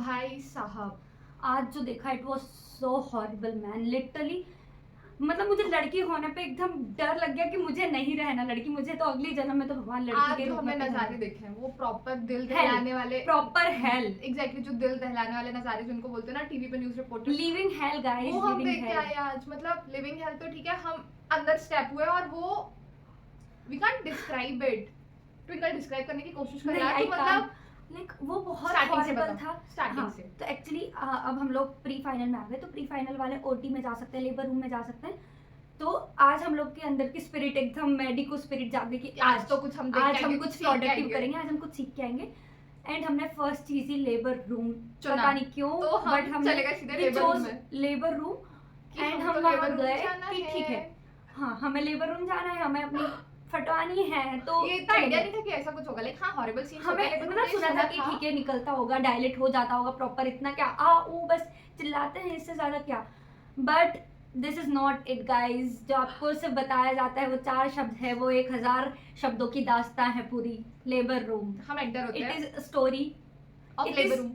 भाई साहब, आज जो देखा it was so horrible man, literally. मतलब मुझे लड़की होने पे एकदम डर लग गया कि मुझे नहीं रहना लड़की, मुझे तो अगले जन्म में तो भगवान लड़की आज के जो रूप हमें में नजारे देखे हैं वो प्रॉपर दिल Hell, दहलाने वाले, प्रॉपर हेल, एग्जैक्टली जो दिल दहलाने वाले नजारे जिनको बोलते हैं ना टीवी पे news reporter, living hello guys, वो हम लिविंग देख के हेल। आए आज। मतलब लिविंग हेल तो ठीक है, हम अंदर स्टेप हुए और वो we can't describe it. Twinkle describe करने की कोशिश कर रहा है तो मतलब लाइक वो बहुत स्टार्टिंग से हॉरिबल बता, था। स्टार्टिंग हाँ, से। तो एक्चुअली अब हम लोग प्री फाइनल में आ गए, तो प्री फाइनल वाले ओटी में जा सकते हैं, लेबर रूम में जा सकते हैं। तो आज हम लोग के अंदर की स्पिरिट एकदम मेडिको स्पिरिट जागे कि आज तो कुछ हम देख के आज हम आएंगे, कुछ सीख के प्रोडक्टिव आएंगे। करेंगे, आज हम कुछ सीख के आएंगे। एंड हमने फर्स्ट चीज ही लेबर रूम, चुना। पता नहीं क्यों, तो हम बट हमने चले गए सीधे लेबर रूम में। Labour room. कि एंड हम हम तो वहां लेबर रूम गए जाना कि ठीक है। है, हाँ हमें लेबर रूम जाना है, हमें अपनी फटवानी है। तो ये इतना आइडिया नहीं था कि ऐसा कुछ होगा, लाइक हाँ हॉरिबल सीन हमें मतलब सुना था कि ठीक है निकलता होगा, डायलेट हो जाता होगा प्रॉपर, इतना क्या वो बस चिल्लाते हैं, इससे ज्यादा क्या। But this is not it guys. जो आपको सिर्फ बताया जाता है वो 4 शब्द है, वो 1000 शब्दों की दास्तां है पूरी लेबर रूम। हम एंटर होते इट हैं is story of labour room.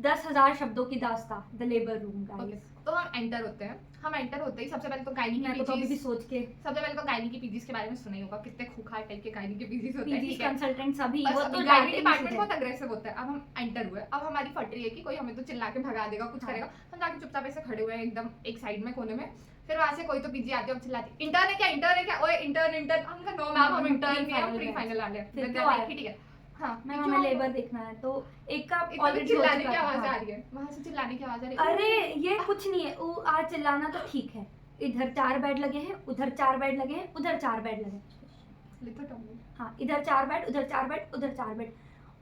10,000 शब्दों की दास्तां the labour room okay, guys. तो हम एंटर होते हैं। हम एंटर होते ही सबसे पहले तो गायनी मैं की तो अभी भी पीजीज, सोच के सबसे पहले तो गायनी की पीजीज के बारे में सुना ही होगा, कितने खूंखार टाइप के गायनी के पीजीज होते हैं, पीजी ठीक है। कंसल्टेंट सभी बस वो अभी तो गायनी जाते ही डिपार्टमेंट सीधे। बहुत अग्रेसिव होता है। अब हम एंटर हुए, अब हमारी फट रही है कि कोई हमें तो चिल्ला के भगा देगा, कुछ हाँ। करेगा। हम जाके चुपचाप ऐसे खड़े हुए हैं एकदम एक साइड में कोने में। फिर वहां से कोई तो पीजी आती है और चिल्लाती, इंटर्न है क्या, इंटर्न है क्या, ओए इंटर्न इंटर्न। हम कहा नो मैम, हम इंटर्न नहीं है, हम प्री फाइनल वाले हैं। फिर फिर क्यों आए? ठीक है, हाँ मैं हमें लेबर देखना है, तो एक का इतना भी ऑलरेडी हो चिल्लाने चुका की था। आवाज हाँ। आ रही है, वहां से चिल्लाने की आवाज आ रही है। अरे ये कुछ नहीं है, वो आज चिल्लाना तो ठीक है। इधर 4 बेड लगे हैं, उधर 4 बेड लगे हैं, उधर 4 बेड लगे हैं। लिथोटॉमी, हाँ, इधर 4 बेड, उधर 4 बेड, उधर 4 बेड।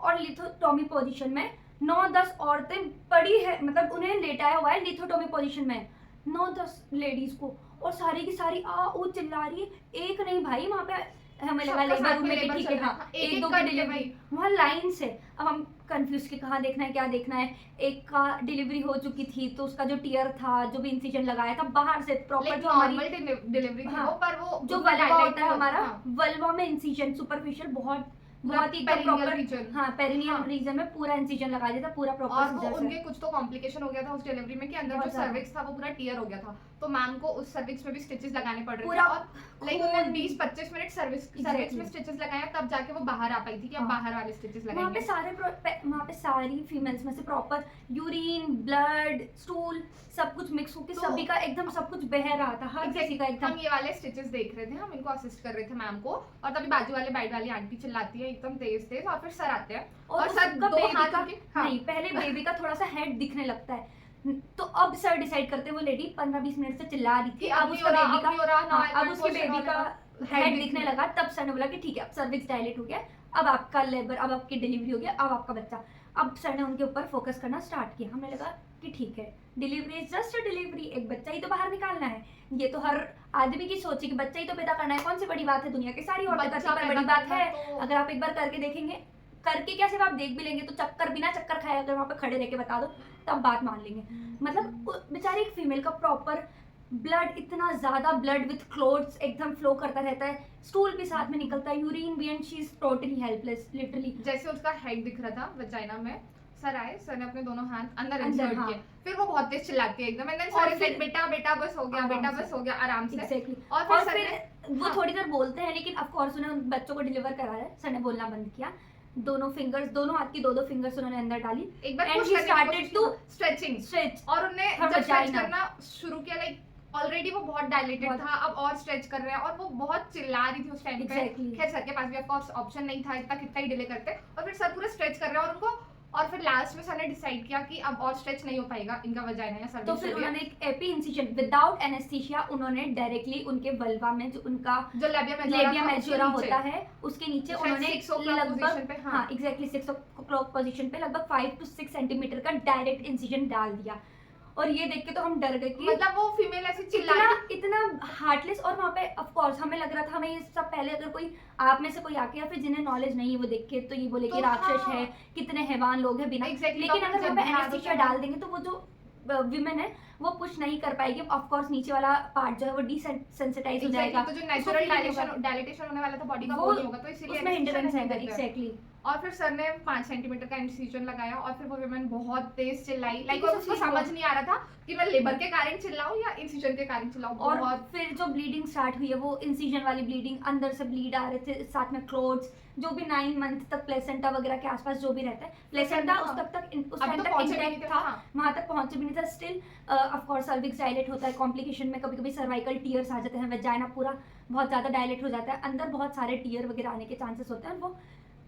और लिथोटॉमी पोजीशन में 9-10 औरतें पड़ी है, मतलब उन्हें लेटाया हुआ है लिथोटॉमी पोजीशन में 9-10 लेडीज को, और सारी की सारी वो चिल्ला रही है। एक नहीं भाई, वहाँ पे हमें लगा सबका लेबर साथ रूम में में कि लेबर ठीक चल है, रहा हाँ है। एक-एक एक दो की करके डिलीवरी भाई। वहाँ लाइन से। अब हम कंफ्यूज कि कहाँ देखना है, क्या देखना है। एक का डिलीवरी हो चुकी थी, तो उसका जो टियर था, जो भी इंसिजन लगाया था बाहर से प्रॉपर, जो हमारी डिलीवरी थी हाँ, वो, पर वो जो उसमें वल्वा highlight होता है नहीं हमारा, हाँ। वल्वा में इंसिजन सुपरफिशियल बहुत ही perineal प्रॉपर, region। हाँ पेरिनियल हाँ। रीजन में पूरा इंसिजन लगा दिया था, पूरा और प्रॉपर वो सीजर उनके से। कुछ तो कॉम्प्लिकेशन हो गया था उस डिलीवरी में कि अंदर जो बहुत ज्यादा। सर्विक्स था वो पूरा टियर हो गया था, तो मैम को उस सर्विक्स में भी स्टिचेस लगाने पड़ रहे थे। पूरा और लाइक खून। उन्होंने 20-25 मिनट सर्विक्स में Exactly। स्टिचेस लगाया, तब जाके वो बाहर आ पाई थी कि अब हाँ। बाहर वाले स्टिचेस वहाँ पे लगाएंगे। वहाँ पे सारी फीमेल्स में से प्रॉपर यूरिन, ब्लड, स्टूल सब कुछ मिक्स होके तो- सभी का एकदम सब कुछ बह रहा था, हर किसी का एकदम। हम ये वाले स्टिचेस देख रहे थे, हम इनको असिस्ट कर रहे थे मैम को, और तभी बाजू वाले बेड वाली आंटी चिल्लाती है एकदम तेज तेज, और फिर सर आते हैं और सर उसका दो बेबी हाथ का उनके हाँ। नहीं, पहले बेबी का थोड़ा सा हेड दिखने लगता है। तो अब सर डिसाइड करते हैं, वो लेडी 15-20 मिनट से चिल्ला रही कि थी, अब अब नहीं उसका हो रहा, बेबी अब का नहीं हो रहा, हाँ, ना अब उसके क्वेश्चन बेबी का होने हेड दिखने दिखने लगा। तब सर ने बोला कि ठीक है, अब सर्विक्स डायलेट हो गया, अब आपका लेबर, अब आपकी डिलीवरी हो गया, अब आपका बच्चा। अब सर ने उनके ऊपर फोकस करना स्टार्ट किया। हमें लगा कि ठीक है, delivery is just a delivery, एक बच्चा ही तो बाहर निकालना है। ये तो हर आदमी की सोच है कि बच्चा ही तो पैदा करना है, कौन सी बड़ी बात है, दुनिया की सारी औरतें करती बच्चा पर पैदा बड़ी बात करना है। तो- अगर आप एक बार करके देखेंगे, करके क्या सिर्फ आप देख भी लेंगे तो चक्कर, बिना चक्कर खाए अगर वहाँ पे खड़े रह के बता दो तब बात मान लेंगे। मतलब बेचारी एक फीमेल का प्रॉपर ब्लड, इतना ज्यादा ब्लड विथ क्लोथ्स एकदम फ्लो करता रहता है, स्टूल भी साथ में निकलता है, यूरिन भी, and she is totally helpless literally. जैसे उसका हेड दिख रहा था वजाइना में, सर आए, सर ने अपने दोनों हाथ अंदर अंदर, इंसर्ट हाँ। किए, फिर वो बहुत तेज चिल्लाती है एकदम, एंड देन और सर इज लाइक बेटा बेटा बस हो गया, आराम बेटा से। बस हो गया, आराम से। एग्जैक्टली। और और सर फिर वो हाँ। थोड़ी देर बोलते हैं, लेकिन ऑफ कोर्स उन्हें उन बच्चों को डिलीवर कराया है, सर ने बोलना बंद किया। दोनों फिंगर्स, दोनों हाथ की 2-2 फिंगर्स उन्होंने अंदर डाली, एक बार and पुश he करने की started कोशिश to की, स्ट्रेचिंग, stretch और उन्होंने her जब स्ट्रेच vagina। करना शुरू किया, लाइक ऑलरेडी वो बहुत डायलेटेड बहुत- था, अब और स्ट्रेच कर रहे हैं, और वो बहुत चिल्ला रही थी उस टाइम पे। Exactly। खैर सर के पास भी ऑफ कोर्स ऑप्शन नहीं था, इतना कितना ही डिले करते, और फिर सर पूरा स्ट्रेच कर रहे हैं और उनको, और फिर लास्ट में सर ने डिसाइड किया कि अब और स्ट्रेच नहीं हो पाएगा इनका वजाइना या तो सर्विक्स फिर हो गया। उन्होंने एक एपी इंसिजन विदाउट एनेस्थीसिया, उन्होंने डायरेक्टली उनके वल्वा में, जो उनका जो लेबिया लेबिया था, मेजोरा उसके नीचे। होता है, उसके नीचे शायद उन्होंने 6 o'clock position पे, लगभग हाँ। हाँ एग्जैक्टली 6 o'clock पोजीशन पे लगभग 5 to 6 सेंटीमीटर का डायरेक्ट इंसिजन डाल दिया। और ये देख के तो हम डर गए कि मतलब वो फीमेल ऐसे चिल्ला इतना रही थी। इतना हार्टलेस। और वहाँ पे ऑफ कोर्स हमें लग रहा था, हमें ये सब पहले अगर कोई आप में से कोई आके या फिर जिन्हें नॉलेज नहीं है वो देख के तो ये बोले कि तो राक्षस हाँ। है, कितने हैवान लोग हैं बिना। Exactly, लेकिन डॉक्टर अगर जब वहाँ पे भी हाथ एनेस्थीसिया होता है- डाल देंगे तो वो जो विमेन है वो पुश नहीं कर पाएगी। ऑफ कोर्स नीचे वाला पार्ट जो है वो डिसेंसिटाइज हो जाएगा, तो जो नेचुरल डायलेटेशन होने वाला था बॉडी का वो नहीं होगा, तो इसीलिए उसमें हिंड्रेंस है। anesthesia नहीं देते हैं। एग्जैक्टली। और फिर सर ने 5 सेंटीमीटर का इंसिजन लगाया और फिर वो विमेन बहुत तेज चिल्लाई, लाइक क्योंकि उसको उसे समझ नहीं आ रहा था कि मैं लेबर के कारण चिल्लाऊं या इंसिजन के कारण चिल्लाऊं। और बहुत फिर जो ब्लीडिंग स्टार्ट हुई है वो इंसिजन वाली ब्लीडिंग, अंदर से ब्लीड आ रहे थे, साथ में क्लोथ्स, जो भी 9 मंथ तक प्लेसेंटा वगैरह के आसपास जो भी रहता है, प्लेसेंटा हाँ। उस उस अभी टाइम तो तक पहुंचे भी नहीं इंटैक्ट थे, था, हाँ। वहां तक पहुंचे भी नहीं था। Still of course cervix dilate होता है, कॉम्प्लिकेशन में कभी कभी सर्वाइकल टीयर्स आ जाते हैं, वेजाइना पूरा बहुत ज़्यादा डायलेट हो जाता है, अंदर बहुत सारे टीयर वगैरह आने के चांसेस होते हैं। और वो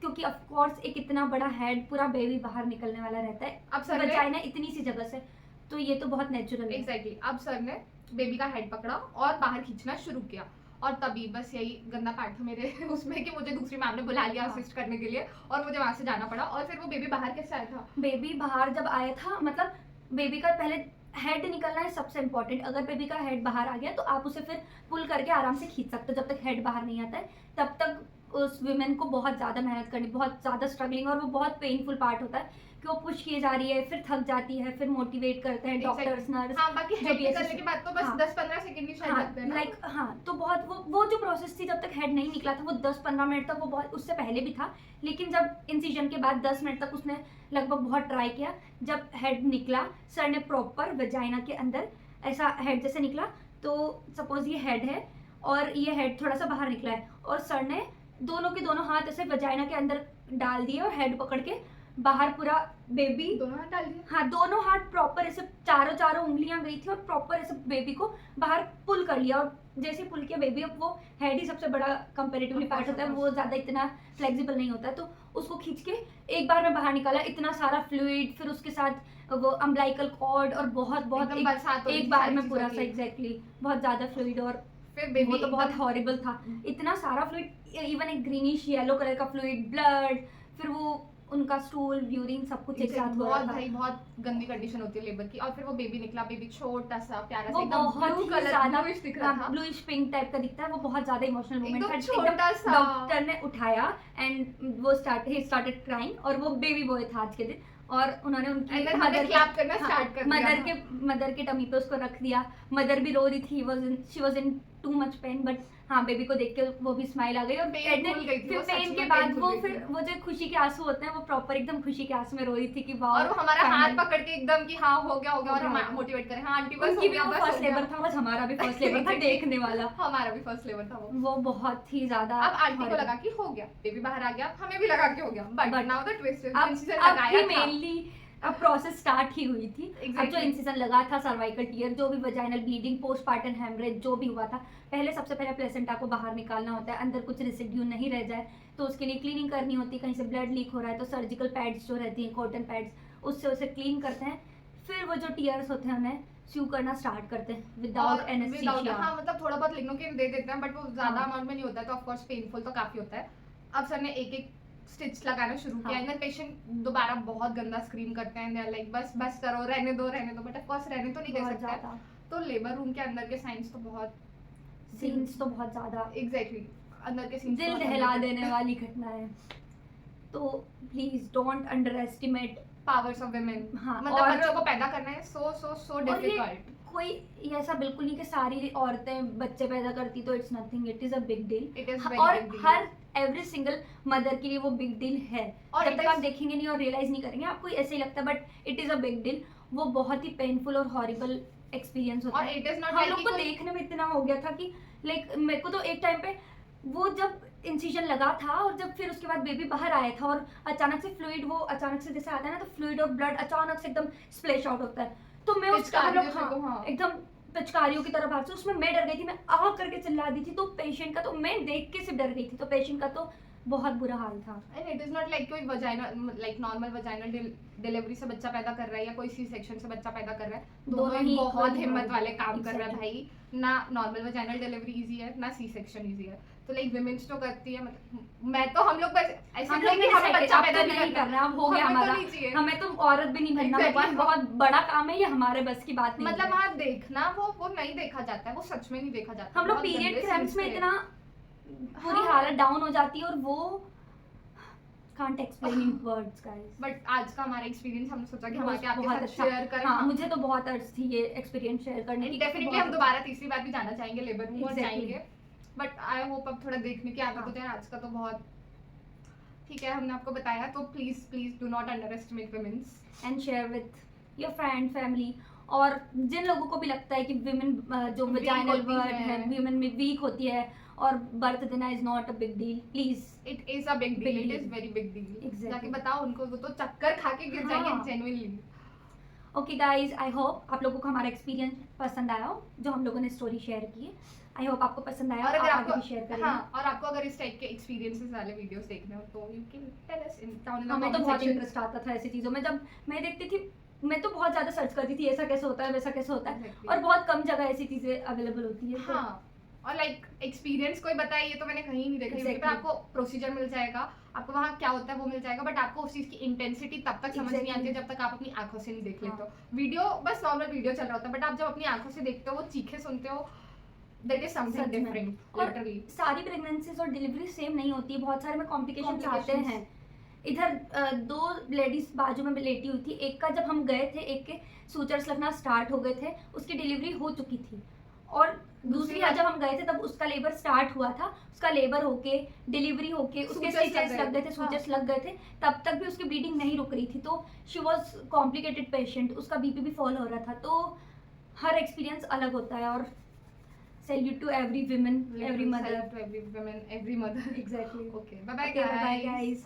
क्योंकि ऑफ कोर्स एक इतना बड़ा हेड, पूरा बेबी बाहर निकलने वाला रहता है, अब सर ने वेजाइना इतनी सी जगह से, तो ये तो बहुत नेचुरल है। एग्जैक्टली अब सर ने बेबी का हेड पकड़ा और बाहर खींचना शुरू किया और तभी बस यही गंदा पार्ट था मेरे उसमें कि मुझे दूसरी मैम ने बुला लिया हाँ। असिस्ट करने के लिए और मुझे वहां से जाना पड़ा। और फिर वो बेबी बाहर कैसे आया था? बेबी बाहर जब आया था, मतलब बेबी का पहले हेड निकलना है सबसे इम्पोर्टेंट। अगर बेबी का हेड बाहर आ गया तो आप उसे फिर पुल करके आराम से खींच सकते हो। जब तक हेड बाहर नहीं आता है तब तक उस विमेन को बहुत ज़्यादा मेहनत करनी, बहुत ज़्यादा स्ट्रगलिंग, और वो बहुत पेनफुल पार्ट होता है कि वो पुश किए जा रही है, फिर थक जाती है, फिर मोटिवेट करते हैं डॉक्टर्स, नर्स। हाँ, बाकी जो हेड भी निकलने assist- के बाद तो बस हाँ। 10-15 सेकंड ही शायद लगते हैं ना। लाइक हाँ, तो बहुत वो जो प्रोसेस थी, जब तक हेड नहीं निकला था वो 10-15 मिनट तक, वो बहुत उससे पहले भी था, लेकिन जब इंसिजन के बाद 10 मिनट तक उसने लगभग बहुत ट्राई किया। जब हेड निकला, सर ने प्रॉपर वेजाइना के अंदर ऐसा हेड जैसे निकला, तो सपोज ये हेड है और ये हेड थोड़ा सा बाहर निकला है, और सर ने दोनों के दोनों हाथ ऐसे वेजाइना के अंदर डाल दिए और हेड पकड़ के बाहर पूरा बेबी, दोनों हाथ डाल दिए। हाँ दोनों हाथ प्रॉपर ऐसे चारों उंगलियां गई थी और प्रॉपर ऐसे बेबी को बाहर पुल कर लिया। और जैसे पुल किया बेबी, अब वो हेड ही सबसे बड़ा कंपेरेटिवली पार्ट होता है, वो ज़्यादा इतना फ्लेक्सिबल नहीं होता है, तो उसको खींच के एक बार में बाहर निकाला, इतना सारा फ्लूइड, फिर उसके साथ वो अम्बलाइकल कॉर्ड, और बहुत एकदम बरसात हो रही एक थी, बार सारी में चीज़ों पूरा की। सा एग्जैक्टली बहुत ज़्यादा फ्लूइड, और फिर वो बेबी तो बहुत हॉरिबल था, इतना सारा फ्लूइड, इवन एक ग्रीनिश येलो कलर का फ्लूइड, ब्लड, फिर वो उनका स्टूल, यूरिन, सब कुछ एक साथ हो रहा बहुत था। भाई बहुत गंदी कंडीशन होती है लेबर की। और फिर वो बेबी निकला, बेबी छोटा सा प्यारा सा वो एकदम बहुत ब्लू ही कलर ज्यादा ब्लूइश दिख रहा था। ब्लूइश पिंक टाइप का दिखता है, वो बहुत ज्यादा इमोशनल मोमेंट था। एकदम छोटा सा। डॉक्टर ने उठाया एंड वो स्टार्टेड क्राइंग, और वो बेबी बॉय था आज के दिन, और उन्होंने उनकी And then हमने clap करना start कर दिया था। मदर के टमी पे उसको रख दिया। मदर भी रो रही थी, she was in too much pain, but हाँ बेबी को देख के वो भी स्माइल आ गई, और Pain भूल गई थी, फिर वो सच पेन में के pain बाद भूल वो गई फिर थी। वो जो खुशी के आंसू होते हैं, वो प्रॉपर एकदम खुशी के आंसू में रो रही थी कि वाह। और वो हमारा हाथ पकड़ के एकदम कि हाँ हो गया और हम मोटिवेट करें, हाँ आंटी बस उनकी हो भी गया, वो बस फर्स्ट हो गया। लेबर था, बस हमारा भी फर्स्ट लेबर था देखने वाला। हमारा भी फर्स्ट लेबर था वो बहुत ही ज्यादा। अब आंटी को लगा कि हो गया, बेबी बाहर आ गया, हमें भी लगा कि हो गया, but But now the twist is अब इंसिजन अब लगाया ही था। मेनली अब प्रोसेस स्टार्ट ही हुई थी। अब जो Exactly. इंसिजन लगा था, सर्वाइकल टीयर, जो भी वजाइनल ब्लीडिंग, पोस्टपार्टम हेमरेज जो भी हुआ था, पहले सबसे पहले प्लेसेंटा को बाहर निकालना होता है, अंदर कुछ रेसिड्यू नहीं रह जाए, तो उसके लिए क्लीनिंग करनी होती है। कहीं से ब्लड लीक हो रहा है तो सर्जिकल पैड्स जो रहती हैं, कॉटन पैड्स, उससे उसे क्लीन करते हैं। फिर वो जो टीयर्स होते हैं उन्हें स्यू करना स्टार्ट करते हैं विदाउट और एनेस्थीसिया। हाँ मतलब थोड़ा बहुत लिग्नोकेन दे देते हैं, बट वो ज्यादा हाँ। अमाउंट में नहीं होता है, तो ऑफ कोर्स पेनफुल तो काफी होता है। अब सर ने एक एक स्टिच लगाना शुरू किया, हाँ। एंड पेशेंट दोबारा बहुत गंदा स्क्रीम करते हैं, दे आर लाइक बस बस करो, रहने दो, बट ऑफ कोर्स रहने तो नहीं दे बहुत सकते। ज्यादा तो लेबर रूम के अंदर के साइंस तो बहुत सीन्स तो बहुत ज्यादा एग्जैक्टली अंदर के सीन्स दिल दहला देने वाली घटना है। तो please don't under estimate powers of women. हाँ, मतलब और- बच्चों को पैदा करना है सो और ये डिफिकल्ट। कोई ये ऐसा बिल्कुल नहीं कि सारी औरतें बच्चे पैदा करती तो it's nothing, it is a big deal. It is very और big deal. हर एवरी सिंगल मदर के लिए वो बिग डील है, और जब it तक is- आप देखेंगे नहीं और रियलाइज नहीं करेंगे आपको ऐसे ही लगता है, but it is a big deal. वो बहुत ही पेनफुल और हॉरिबल एक्सपीरियंस होता और है। इट इज नॉट हम लाइक लोग को देखने में इतना हो गया था कि लाइक मेरे को तो एक टाइम पे वो जब इंसिजन लगा था और जब फिर उसके बाद बेबी बाहर आया था और अचानक से फ्लूइड, वो अचानक से जैसे आता है ना, तो फ्लूइड और ब्लड अचानक से एकदम स्प्लैश आउट होता है, तो मैं उसका हम लोग पिचकारी जैसे हाँ। एकदम पिचकारियों की तरह भाग से, उसमें मैं डर गई थी, मैं आ करके चिल्ला दी थी, तो पेशेंट का तो मैं देख के सिर्फ डर गई थी, तो पेशेंट का तो बहुत बुरा हाल था। And it is not like कोई vaginal like normal vaginal delivery से बच्चा पैदा कर रहा है या कोई सी सेक्शन से बच्चा पैदा कर रहा है, दोनों दोनों ही ही बहुत equally हिम्मत hard. वाले काम कर रहा है Exactly. भाई। ना नॉर्मल वजाइनल डिलीवरी इजी है, ना सी सेक्शन इजी है, तो लाइक विमेन्स तो करती है। मतलब मैं तो हम लोग बस ऐसे हम नहीं लोग कि हमें decide बच्चा अब पैदा तो नहीं करना, अब हो गया हमें तो हमारा, नहीं चाहिए। हमें तो औरत भी नहीं बनना, Exactly. भगवान बहुत बड़ा काम है ये, हमारे बस की बात नहीं है। मतलब हाँ देखना वो नहीं देखा जाता है, वो सच में नहीं देखा जाता। हम लोग बहुत पीरियड गंदे क्रैम्प्स में scenes थे। इतना पूरी हाँ। हालत डाउन हो जाती है, और वो can't explain in words guys. But आज का हमारा एक्सपीरियंस हमने सोचा कि हम बहुत- आके आपके बहुत साथ अच्छा। शेयर करें। हाँ, मुझे तो बहुत अर्ज थी ये एक्सपीरियंस शेयर करने की। डेफिनेटली बहुत हम दोबारा तीसरी बार भी जाना चाहेंगे लेबर रूम और Exactly. जाएंगे, बट आई होप अब थोड़ा देखने की आदत हो जाए। आज का तो बहुत ठीक है, हमने आपको बताया, तो please please do not underestimate womens. And share with your friend family, और जिन लोगों को भी लगता है कि विमेन जो Weak वजाइनल होती वर्ड है हैं। विमेन में वीक होती है और बर्थ देना is not a big deal, please it is a big deal, Big it is deal. Very big deal. Exactly. जाके बताओ उनको, वो तो चक्कर खा के गिर हाँ। जाएंगे genuinely. Okay guys, I hope आप लोगों को हमारा एक्सपीरियंस पसंद आया हो, जो हम लोगों ने स्टोरी शेयर की है। आई होप आपको पसंद आया, और अगर आप आपको आगे भी शेयर करेंगे। हाँ, और आपको अगर इस टाइप के एक्सपीरियंसेस वाले वीडियोस देखने हो तो you can tell us in down in the हमें तो कमेंट बहुत सेक्शन। इंटरेस्ट आता था ऐसी चीज़ों में, जब मैं देखती थी मैं तो बहुत ज़्यादा सर्च करती थी ऐसा कैसे होता है वैसा कैसे होता है, Exactly. और बहुत कम जगह ऐसी चीज़ें अवेलेबल होती है। तो हाँ, और लाइक एक्सपीरियंस कोई बताए ये तो मैंने कहीं नहीं देखा। यूट्यूब पे Exactly. आपको प्रोसीजर मिल जाएगा, आपको वहाँ क्या होता है वो मिल जाएगा, बट आपको उस चीज की इंटेंसिटी तब तक समझ नहीं आती है Exactly. जब तक आप अपनी आंखों से नहीं देख हाँ. लेते हो। वीडियो बस नॉर्मल वीडियो चल रहा होता है, बट आप जब अपनी आंखों से देखते हो, वो चीखे सुनते हो, दैट इज समथिंग सच में। डिफरेंट और लिटरली। सारी प्रेगनेंसीज और डिलीवरी सेम नहीं होती है, बहुत सारे में कॉम्प्लिकेशन आते Complications. हैं। इधर दो लेडीज बाजू में लेटी हुई थी, एक का जब हम गए थे एक के सूचर्स लगना स्टार्ट हो गए थे, उसकी डिलीवरी हो चुकी थी, और दूसरी बार- जब हम गए थे तब उसका लेबर स्टार्ट हुआ था, उसका लेबर होके डिलीवरी होके उसके Sutures स्टिचेस लग गए थे, हाँ. सूचर्स लग गए थे, तब तक भी उसकी ब्लीडिंग नहीं रुक रही थी, तो शी वॉज कॉम्प्लिकेटेड पेशेंट, उसका बीपी भी फॉल हो रहा था। तो हर एक्सपीरियंस अलग होता है, और salute to every women, every mother. Every woman, every mother. Exactly. Okay, bye bye Okay, bye guys. guys.